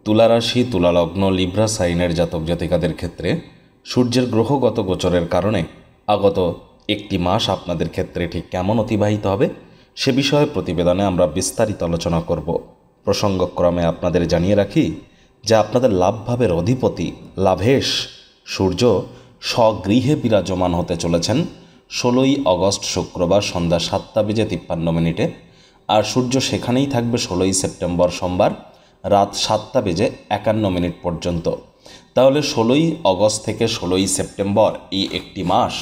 তুলা রাশি, তুলা লগ্ন, লিব্রা সাইনের জাতক জাতিকাদের ক্ষেত্রে সূর্যের গ্রহগত গোচরের কারণে আগত একটি মাস আপনাদের ক্ষেত্রে ঠিক কেমন অতিবাহিত হবে সে বিষয়ে প্রতিবেদনে আমরা বিস্তারিত আলোচনা করব। প্রসঙ্গক্রমে আপনাদের জানিয়ে রাখি যে আপনাদের লাভভাবের অধিপতি লাভেশ সূর্য স্বগৃহে বিরাজমান হতে চলেছেন 16ই অগস্ট শুক্রবার সন্ধ্যা 7:53 আর সূর্য সেখানেই থাকবে 16ই সেপ্টেম্বর সোমবার রাত 7:51 পর্যন্ত। তাহলে 16ই অগস্ট থেকে 16ই সেপ্টেম্বর এই একটি মাস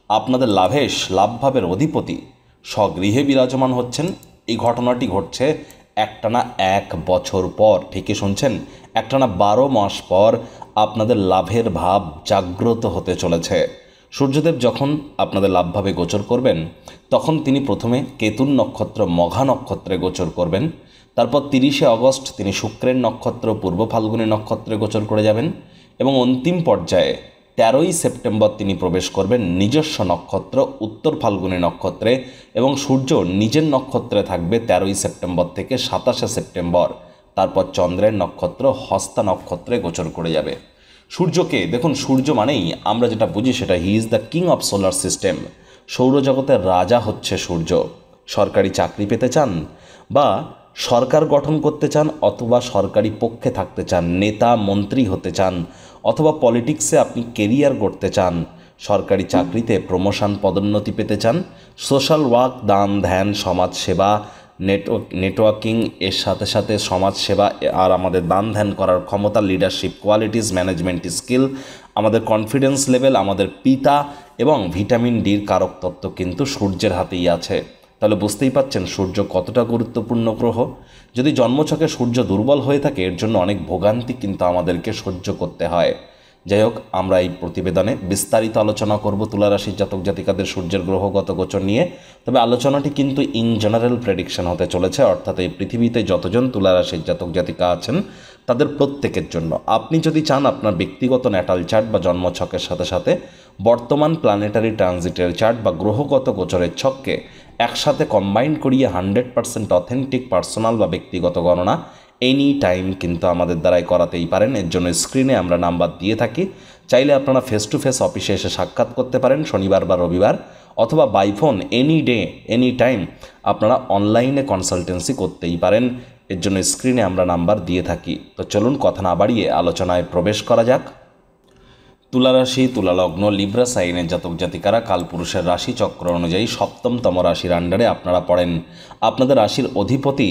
আপনাদের লাভেশ লাভভাবের অধিপতি স্বগৃহে বিরাজমান হচ্ছেন। এই ঘটনাটি ঘটছে একটানা 1 বছর পর। ঠিকই শুনছেন, একটানা 12 মাস পর আপনাদের লাভের ভাব জাগ্রত হতে চলেছে। সূর্যদেব যখন আপনাদের লাভভাবে গোচর করবেন তখন তিনি প্রথমে কেতুর নক্ষত্র মঘা নক্ষত্রে গোচর করবেন। তারপর 30শে অগস্ট তিনি শুক্রের নক্ষত্র পূর্ব ফাল্গুনী নক্ষত্রে গোচর করে যাবেন এবং অন্তিম পর্যায়ে 13ই সেপ্টেম্বর তিনি প্রবেশ করবেন নিজস্ব নক্ষত্র উত্তর ফাল্গুনী নক্ষত্রে এবং সূর্য নিজের নক্ষত্রে থাকবে 13ই সেপ্টেম্বর থেকে 27শে সেপ্টেম্বর। তারপর চন্দ্রের নক্ষত্র হস্তা নক্ষত্রে গোচর করে যাবে। সূর্যকে দেখুন, সূর্য মানেই আমরা যেটা বুঝি সেটা he is the king of solar system. সৌরজগতের রাজা হচ্ছে সূর্য। সরকারি চাকরি পেতে চান বা সরকার গঠন করতে চান অথবা সরকারি পক্ষে থাকতে চান, নেতা মন্ত্রী হতে চান অথবা পলিটিক্সে আপনি কেরিয়ার গড়তে চান, সরকারি চাকরিতে প্রমোশন পদোন্নতি পেতে চান, সোশ্যাল ওয়ার্ক দান ধ্যান সমাজসেবা নেটওয়ার্কিং এর সাথে সাথে সমাজসেবা আর আমাদের দান ধ্যান করার ক্ষমতা, লিডারশিপ কোয়ালিটিস, ম্যানেজমেন্ট স্কিল, আমাদের কনফিডেন্স লেভেল, আমাদের পিতা এবং ভিটামিন ডির কারক তত্ত্ব কিন্তু সূর্যের হাতেই আছে। তাহলে বুঝতেই পাচ্ছেন সূর্য কতটা গুরুত্বপূর্ণ গ্রহ। যদি জন্মছকে সূর্য দুর্বল হয়ে থাকে এর জন্য অনেক ভোগান্তি কিন্তু আমাদেরকে সহ্য করতে হয়। যাই হোক, আমরা এই প্রতিবেদনে বিস্তারিত আলোচনা করব তুলারাশির জাতক জাতিকাদের সূর্যের গ্রহগত গোচর নিয়ে। তবে আলোচনাটি কিন্তু ইন জেনারেল প্রেডিকশন হতে চলেছে, অর্থাৎ এই পৃথিবীতে যতজন তুলারাশির জাতক জাতিকা আছেন তাদের প্রত্যেকের জন্য। আপনি যদি চান আপনার ব্যক্তিগত ন্যাটাল চার্ট বা জন্মছকের সাথে সাথে বর্তমান প্ল্যানেটারি ট্রানজিটের চার্ট বা গ্রহগত গোচরের ছককে একসাথে কম্বাইন করিয়ে 100% অথেন্টিক পার্সোনাল বা ব্যক্তিগত গণনা এনি টাইম কিন্তু আমাদের দ্বারাই করাতেই পারেন। এর জন্য স্ক্রিনে আমরা নাম্বার দিয়ে থাকি। চাইলে আপনারা ফেস টু ফেস অফিসে এসে সাক্ষাৎ করতে পারেন শনিবার বা রবিবার, অথবা by phone any day any time আপনারা অনলাইনে কনসালটেন্সি করতেই পারেন। এর জন্য স্ক্রিনে আমরা নাম্বার দিয়ে থাকি। তো চলুন কথা না বাড়িয়ে আলোচনায় প্রবেশ করা যাক। তুলারাশি, তুলালগ্ন, লিব্রা সাইনের জাতক জাতিকারা কালপুরুষের রাশি চক্র অনুযায়ী সপ্তমতম রাশির আন্ডারে আপনারা পড়েন। আপনাদের রাশির অধিপতি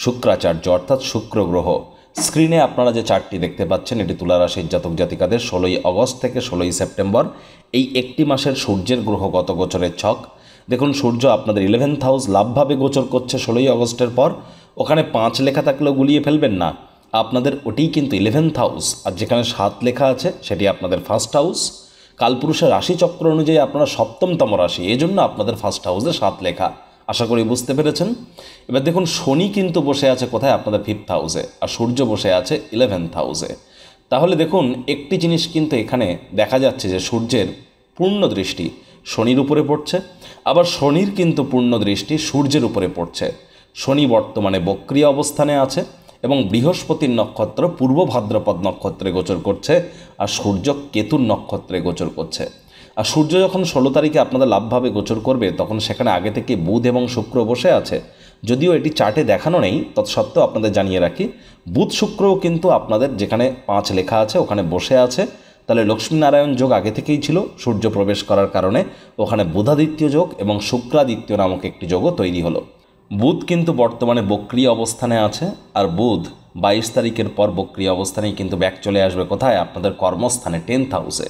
শুক্রাচার্য অর্থাৎ শুক্র গ্রহ। স্ক্রিনে আপনারা যে চার্টটি দেখতে পাচ্ছেন এটি তুলারাশির জাতক জাতিকাদের 16ই অগস্ট থেকে 16ই সেপ্টেম্বর এই একটি মাসের সূর্যের গ্রহগত গোচরের ছক। দেখুন, সূর্য আপনাদের 11th হাউস লাভভাবে গোচর করছে 16ই অগস্টের পর। ওখানে 5 লেখা থাকলেও গুলিয়ে ফেলবেন না, আপনাদের ওটিই কিন্তু 11th হাউস, আর যেখানে 7 লেখা আছে সেটি আপনাদের ফার্স্ট হাউস। কালপুরুষের রাশিচক্র অনুযায়ী আপনারা সপ্তমতম রাশি, এজন্য আপনাদের ফার্স্ট হাউসে 7 লেখা। আশা করি বুঝতে পেরেছেন। এবার দেখুন, শনি কিন্তু বসে আছে কোথায়? আপনাদের 5th হাউসে, আর সূর্য বসে আছে 11th হাউসে। তাহলে দেখুন, একটি জিনিস কিন্তু এখানে দেখা যাচ্ছে যে সূর্যের পূর্ণ দৃষ্টি শনির উপরে পড়ছে, আবার শনির কিন্তু পূর্ণ দৃষ্টি সূর্যের উপরে পড়ছে। শনি বর্তমানে বক্রী অবস্থানে আছে এবং বৃহস্পতির নক্ষত্র পূর্ব ভাদ্রপদ নক্ষত্রে গোচর করছে, আর সূর্য কেতুর নক্ষত্রে গোচর করছে। আর সূর্য যখন 16 তারিখে আপনাদের লাভভাবে গোচর করবে তখন সেখানে আগে থেকে বুধ এবং শুক্র বসে আছে। যদিও এটি চার্টে দেখানো নেই, তৎসত্ত্বেও আপনাদের জানিয়ে রাখি বুধ শুক্রও কিন্তু আপনাদের যেখানে 5 লেখা আছে ওখানে বসে আছে। তাহলে লক্ষ্মীনারায়ণ যোগ আগে থেকেই ছিল, সূর্য প্রবেশ করার কারণে ওখানে বুধাদিত্য যোগ এবং শুক্রাদিত্য নামক একটি যোগও তৈরি হলো। বুধ কিন্তু বর্তমানে বক্রী অবস্থানে আছে, আর বুধ 22 তারিখের পর বক্রী অবস্থানেই কিন্তু ব্যাক চলে আসবে কোথায়? আপনাদের কর্মস্থানে 10th হাউসে।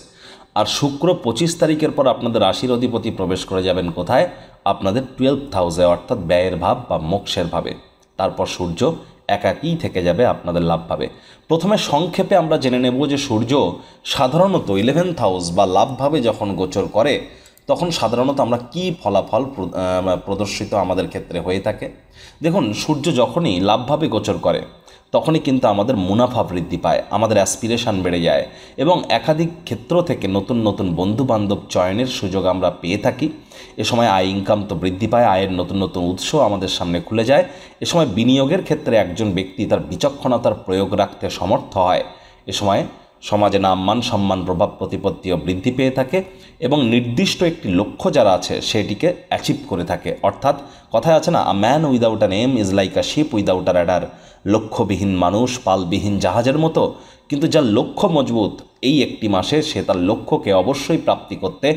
আর শুক্র 25 তারিখের পর আপনাদের রাশির অধিপতি প্রবেশ করে যাবেন কোথায়? আপনাদের 12th হাউসে, অর্থাৎ ব্যয়ের ভাব বা মোক্ষের ভাবে। তারপর সূর্য একাকী থেকে যাবে আপনাদের লাভভাবে। প্রথমে সংক্ষেপে আমরা জেনে নেব যে সূর্য সাধারণত 11th হাউস বা লাভভাবে যখন গোচর করে তখন সাধারণত আমরা কি ফলাফল প্রদর্শিত আমাদের ক্ষেত্রে হয়ে থাকে। দেখুন, সূর্য যখনই লাভভাবে গোচর করে তখনই কিন্তু আমাদের মুনাফা বৃদ্ধি পায়, আমাদের অ্যাসপিরেশন বেড়ে যায় এবং একাধিক ক্ষেত্র থেকে নতুন নতুন বন্ধুবান্ধব চয়নের সুযোগ আমরা পেয়ে থাকি। এ সময় আয় ইনকাম তো বৃদ্ধি পায়, আয়ের নতুন নতুন উৎস আমাদের সামনে খুলে যায়। এ সময় বিনিয়োগের ক্ষেত্রে একজন ব্যক্তি তার বিচক্ষণতার প্রয়োগ রাখতে সমর্থ হয়। এ সময় সমাজে নাম মান সম্মান প্রভাব প্রতিপত্তিও বৃদ্ধি পেয়ে থাকে এবং নির্দিষ্ট একটি লক্ষ্য যারা আছে সেটিকে অ্যাচিভ করে থাকে। অর্থাৎ কথায় আছে না, a man without an aim is like a ship without a rudder. লক্ষ্যবিহীন মানুষ পালবিহীন জাহাজের মতো, কিন্তু যার লক্ষ্য মজবুত এই একটি মাসে সে তার লক্ষ্যকে অবশ্যই প্রাপ্তি করতে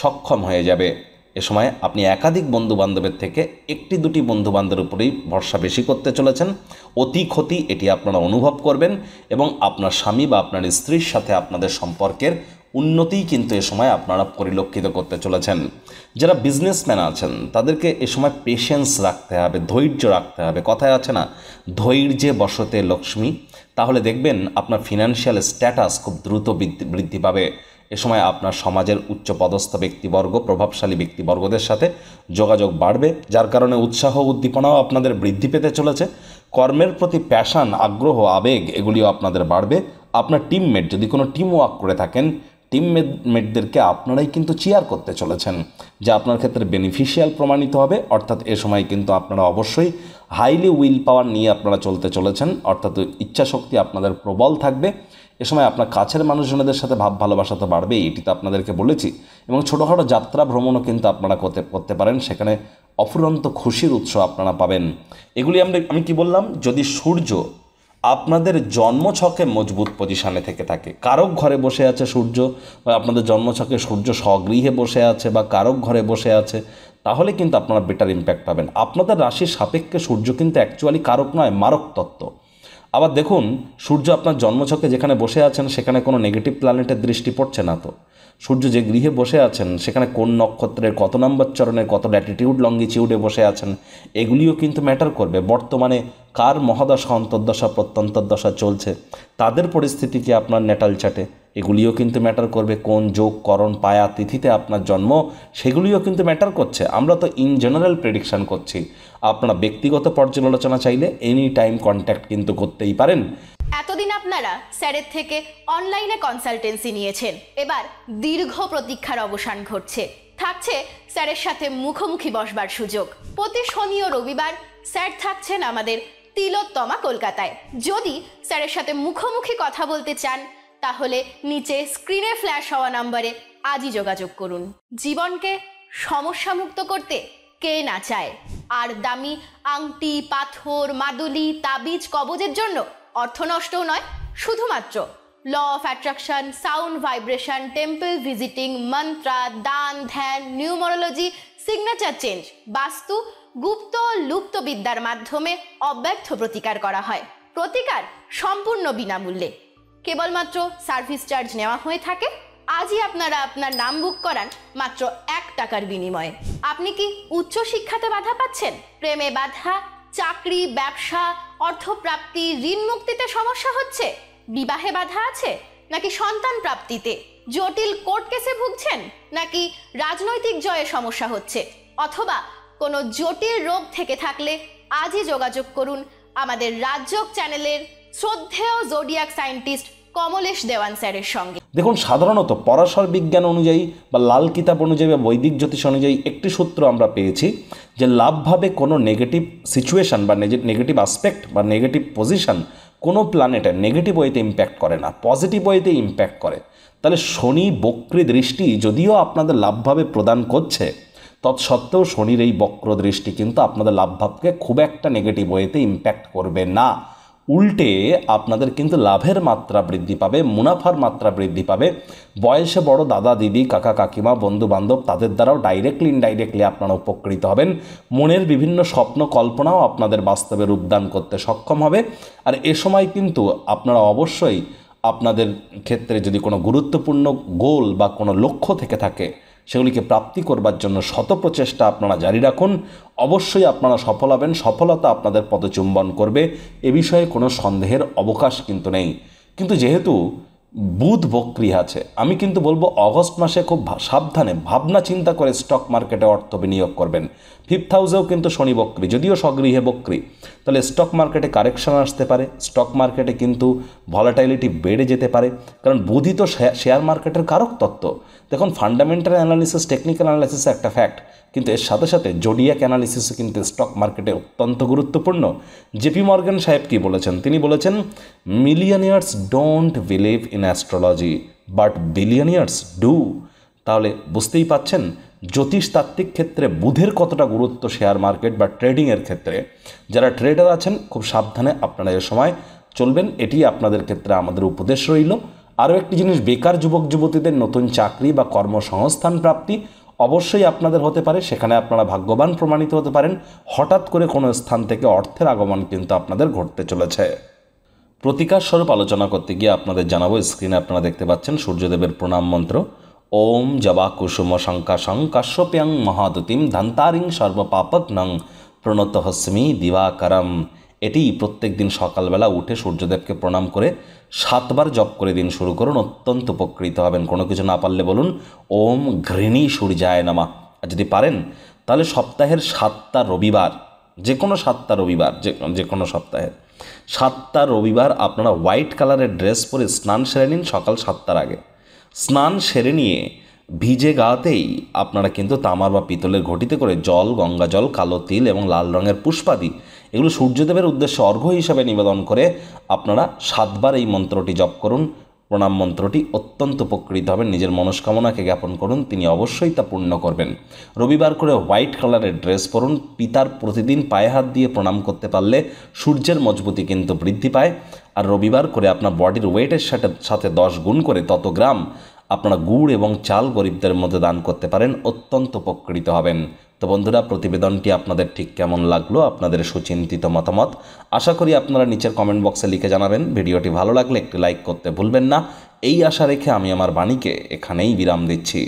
সক্ষম হয়ে যাবে। এ সময় আপনি একাধিক বন্ধুবান্ধবের থেকে একটি দুটি বন্ধুবান্ধবের উপরেই ভরসা বেশি করতে চলেছেন। অতি ক্ষতি এটি আপনারা অনুভব করবেন এবং আপনার স্বামী বা আপনার স্ত্রীর সাথে আপনাদের সম্পর্কের উন্নতিই কিন্তু এ সময় আপনারা পরিলক্ষিত করতে চলেছেন। যারা বিজনেসম্যান আছেন তাদেরকে এ সময় পেশেন্স রাখতে হবে, ধৈর্য রাখতে হবে। কথায় আছে না, ধৈর্যে বসতে লক্ষ্মী। তাহলে দেখবেন আপনার ফিনান্সিয়াল স্ট্যাটাস খুব দ্রুত বৃদ্ধি পাবে। এ সময় আপনার সমাজের উচ্চপদস্থ ব্যক্তিবর্গ, প্রভাবশালী ব্যক্তিবর্গদের সাথে যোগাযোগ বাড়বে, যার কারণে উৎসাহ উদ্দীপনাও আপনাদের বৃদ্ধি পেতে চলেছে। কর্মের প্রতি প্যাশন, আগ্রহ, আবেগ এগুলিও আপনাদের বাড়বে। আপনার টিমমেট যদি কোনো টিম ওয়ার্ক করে থাকেন, টিমমেটদেরকে আপনারাই কিন্তু চিয়ার করতে চলেছেন, যা আপনার ক্ষেত্রে বেনিফিশিয়াল প্রমাণিত হবে। অর্থাৎ এ সময় কিন্তু আপনারা অবশ্যই হাইলি উইল পাওয়ার নিয়ে আপনারা চলতে চলেছেন, অর্থাৎ ইচ্ছাশক্তি আপনাদের প্রবল থাকবে। এ সময় আপনার কাছের মানুষজনদের সাথে ভাব ভালোবাসা তো বাড়বেই, এটি তো আপনাদেরকে বলেছি। এবং ছোটোখাটো যাত্রা ভ্রমণও কিন্তু আপনারা করতে পারেন, সেখানে অফুরন্ত খুশির উৎস আপনারা পাবেন। এগুলি আমি কি বললাম, যদি সূর্য আপনাদের জন্মছকে মজবুত পজিশানে থেকে থাকে, কারক ঘরে বসে আছে সূর্য, বা আপনাদের জন্মছকে সূর্য স্বগৃহে বসে আছে বা কারক ঘরে বসে আছে, তাহলে কিন্তু আপনারা বেটার ইম্প্যাক্ট পাবেন। আপনাদের রাশির সাপেক্ষে সূর্য কিন্তু অ্যাকচুয়ালি কারক নয়, মারক তত্ত্ব। আবার দেখুন, সূর্য আপনার জন্মছকে যেখানে বসে আছেন সেখানে কোনো নেগেটিভ প্ল্যানেটের দৃষ্টি পড়ছে না। তো সূর্য যে গৃহে বসে আছেন সেখানে কোন নক্ষত্রের কত নম্বর চরণের কত ল্যাটিটিউড লঙ্গিটিউডে বসে আছেন এগুলিও কিন্তু ম্যাটার করবে। বর্তমানে কার মহাদশা অন্তর্দশা প্রত্যন্তর্দশা চলছে, তাদের পরিস্থিতি কি আপনার ন্যাটাল চার্টে, এগুলিও কিন্তু ম্যাটার করবে। কোন যোগ করণ পায়া তিথিতে আপনার জন্ম, সেগুলিও কিন্তু ম্যাটার করছে। আমরা তো ইন জেনারেল প্রেডিকশান করছি, আপনারা ব্যক্তিগত পর্যালোচনা চাইলে এনি টাইম কন্ট্যাক্ট কিন্তু করতেই পারেন। এতদিন আপনারা স্যারের থেকে অনলাইনে কনসালটেন্সি নিয়েছেন, এবার দীর্ঘ প্রতীক্ষার অবসান ঘটছে। থাকছে স্যারের সাথে মুখোমুখি বসবার সুযোগ। প্রতি শনি ও রবিবার স্যার থাকছেন আমাদের তিলোত্তমা কলকাতায়। যদি স্যারের সাথে মুখোমুখি কথা বলতে চান তাহলে নিচে স্ক্রিনে ফ্ল্যাশ হওয়া নম্বরে আজই যোগাযোগ করুন। জীবনকে সমস্যামুক্ত করতে কে না চায়? আর দামি আংটি, পাথর, মাদুলি, তাবিজ, কবজের জন্য অর্থ নষ্টও নয়, শুধুমাত্র law of attraction, sound vibration, temple visiting, mantra, দান, ধ্যান, নিউমারোলজি, সিগনেচার চেঞ্জ, বাস্তু, গুপ্ত লুপ্ত বিদ্যার মাধ্যমে অব্যর্থ প্রতিকার করা হয়। প্রতিকার সম্পূর্ণ বিনামূল্যে, কেবলমাত্র সার্ভিস চার্জ নেওয়া হয়ে থাকে। আজই আপনারা আপনার নাম বুক করান মাত্র 1 টাকার বিনিময়ে। আপনি কি উচ্চ শিক্ষাতে বাধা পাচ্ছেন? প্রেমে বাধা, চাকরি, ব্যবসা, অর্থপ্রাপ্তি, ঋণ মুক্তিতে সমস্যা হচ্ছে? বিবাহে বাধা আছে? নাকি সন্তান প্রাপ্তিতে? জটিল কোর্ট কেসে ভুগছেন? নাকি রাজনৈতিক জয়ে সমস্যা হচ্ছে? অথবা কোনো জটিল রোগ থেকে থাকলে আজই যোগাযোগ করুন আমাদের রাজযোগ চ্যানেলের শ্রদ্ধেয় জোডিয়াক সায়েন্টিস্ট কমলেশ দেওয়ান স্যারের সঙ্গে। দেখুন, সাধারণত পরাশর বিজ্ঞান অনুযায়ী বা লাল কিতাব অনুযায়ী বা বৈদিক জ্যোতিষ অনুযায়ী একটি সূত্র আমরা পেয়েছি যে লাভভাবে কোনো নেগেটিভ সিচুয়েশান বা নেগেটিভ আসপেক্ট বা নেগেটিভ পজিশান কোনো প্ল্যানেটের নেগেটিভ ওয়েতে ইম্প্যাক্ট করে না, পজিটিভ ওয়েতে ইম্প্যাক্ট করে। তাহলে শনি বক্রী দৃষ্টি যদিও আপনাদের লাভভাবে প্রদান করছে, তৎসত্ত্বেও শনির এই বক্র দৃষ্টি কিন্তু আপনাদের লাভভাবকে খুব একটা নেগেটিভ ওয়েতে ইম্প্যাক্ট করবে না। উল্টে আপনাদের কিন্তু লাভের মাত্রা বৃদ্ধি পাবে, মুনাফার মাত্রা বৃদ্ধি পাবে। বয়সে বড় দাদা দিদি, কাকা কাকিমা, বন্ধু বান্ধব, তাদের দ্বারাও ডাইরেক্টলি ইনডাইরেক্টলি আপনারা উপকৃত হবেন। মনের বিভিন্ন স্বপ্ন কল্পনাও আপনাদের বাস্তবে রূপদান করতে সক্ষম হবে। আর এ সময় কিন্তু আপনারা অবশ্যই আপনাদের ক্ষেত্রে যদি কোনো গুরুত্বপূর্ণ গোল বা কোনো লক্ষ্য থেকে থাকে সেগুলিকে প্রাপ্তি করবার জন্য শত প্রচেষ্টা আপনারা জারি রাখুন। অবশ্যই আপনারা সফল হবেন, সফলতা আপনাদের পদচুম্বন করবে, এ বিষয়ে কোনো সন্দেহের অবকাশ কিন্তু নেই। কিন্তু যেহেতু বুধ বক্রি আছে। আমি কিন্তু বলবো অগস্ট মাসে খুব সাবধানে ভাবনা চিন্তা করে স্টক মার্কেটে অর্থ বিনিয়োগ করবেন। 5th হাউসেও কিন্তু শনি বক্রি, যদিও স্বগৃহে বক্রি, তাহলে স্টক মার্কেটে কারেকশন আসতে পারে, স্টক মার্কেটে কিন্তু ভলাটাইলিটি বেড়ে যেতে পারে, কারণ বুধই তো শেয়ার মার্কেটের কারক তত্ত্ব। দেখুন, ফান্ডামেন্টাল অ্যানালিসিস, টেকনিক্যাল অ্যানালিসিস একটা ফ্যাক্ট, কিন্তু এর সাথে সাথে জোডিয়াক অ্যানালিসিসও কিন্তু স্টক মার্কেটে অত্যন্ত গুরুত্বপূর্ণ। জেপি মর্গান সাহেব কি বলেছেন? তিনি বলেছেন, মিলিয়নিয়ার্স don't believe in astrology but billionaires do. তাহলে বুঝতেই পাচ্ছেন জ্যোতিষতাত্ত্বিক ক্ষেত্রে বুধের কতটা গুরুত্ব শেয়ার মার্কেট বা ট্রেডিংয়ের ক্ষেত্রে। যারা ট্রেডার আছেন খুব সাবধানে আপনারা এ সময় চলবেন, এটি আপনাদের ক্ষেত্রে আমাদের উপদেশ রইল। আরও একটি জিনিস, বেকার যুবক যুবতীদের নতুন চাকরি বা কর্মসংস্থান প্রাপ্তি অবশ্যই আপনাদের হতে পারে, সেখানে আপনারা ভাগ্যবান প্রমাণিত হতে পারেন। হঠাৎ করে কোনো স্থান থেকে অর্থের আগমন কিন্তু আপনাদের ঘটতে চলেছে। প্রতিকার স্বরূপ আলোচনা করতে গিয়ে আপনাদের জানাবো, স্ক্রিনে আপনারা দেখতে পাচ্ছেন সূর্যদেবের প্রণাম মন্ত্র, ওম জবা কুসুম শঙ্কাশং কাশ্যপ্যাং মহাদুতিম ধন্তারিং সর্বপাপঘ্নং প্রণতহস্মি দিবাকরম। এটি প্রত্যেক দিন সকালবেলা উঠে সূর্যদেবকে প্রণাম করে 7 বার জপ করে দিন শুরু করুন, অত্যন্ত উপকৃত হবেন। কোনো কিছু না পারলে বলুন ওম ঘৃণী সূর্যায় নমঃ। আর যদি পারেন তাহলে সপ্তাহের 7টা রবিবার, যে কোনো 7টা রবিবার, যে কোনো সপ্তাহের 7টা রবিবার আপনারা হোয়াইট কালারের ড্রেস পরে স্নান সেরে নিন সকাল 7টার আগে। স্নান সেরে নিয়ে ভিজে গাতেই আপনারা কিন্তু তামার বা পিতলের ঘটিতে করে জল, গঙ্গা জল, কালো তিল এবং লাল রঙের পুষ্পাদি এগুলো সূর্যদেবের উদ্দেশ্যে অর্ঘ্য হিসাবে নিবেদন করে আপনারা 7 বার এই মন্ত্রটি জপ করুন। প্রণাম মন্ত্রটি অত্যন্ত উপকৃত হবেন। নিজের মনস্কামনাকে জ্ঞাপন করুন, তিনি অবশ্যই তা পূর্ণ করবেন। রবিবার করে হোয়াইট কালারের ড্রেস পরুন। পিতার প্রতিদিন পায়ে হাত দিয়ে প্রণাম করতে পারলে সূর্যের মজবুতি কিন্তু বৃদ্ধি পায়। আর রবিবার করে আপনার বডির ওয়েটের সাথে 10 গুণ করে তত গ্রাম আপনারা গুড় এবং চাল গরিবদের মধ্যে দান করতে পারেন, অত্যন্ত উপকৃত হবেন। তো বন্ধুরা, প্রতিবেদনটি আপনাদের ঠিক কেমন লাগলো, আপনাদের সুচিন্তিত মতামত আশা করি আপনারা নিচের কমেন্ট বক্সে লিখে জানাবেন। ভিডিওটি ভালো লাগলে একটি লাইক করতে ভুলবেন না। এই আশা রেখে আমি আমার বাণীকে এখানেই বিরাম দিচ্ছি।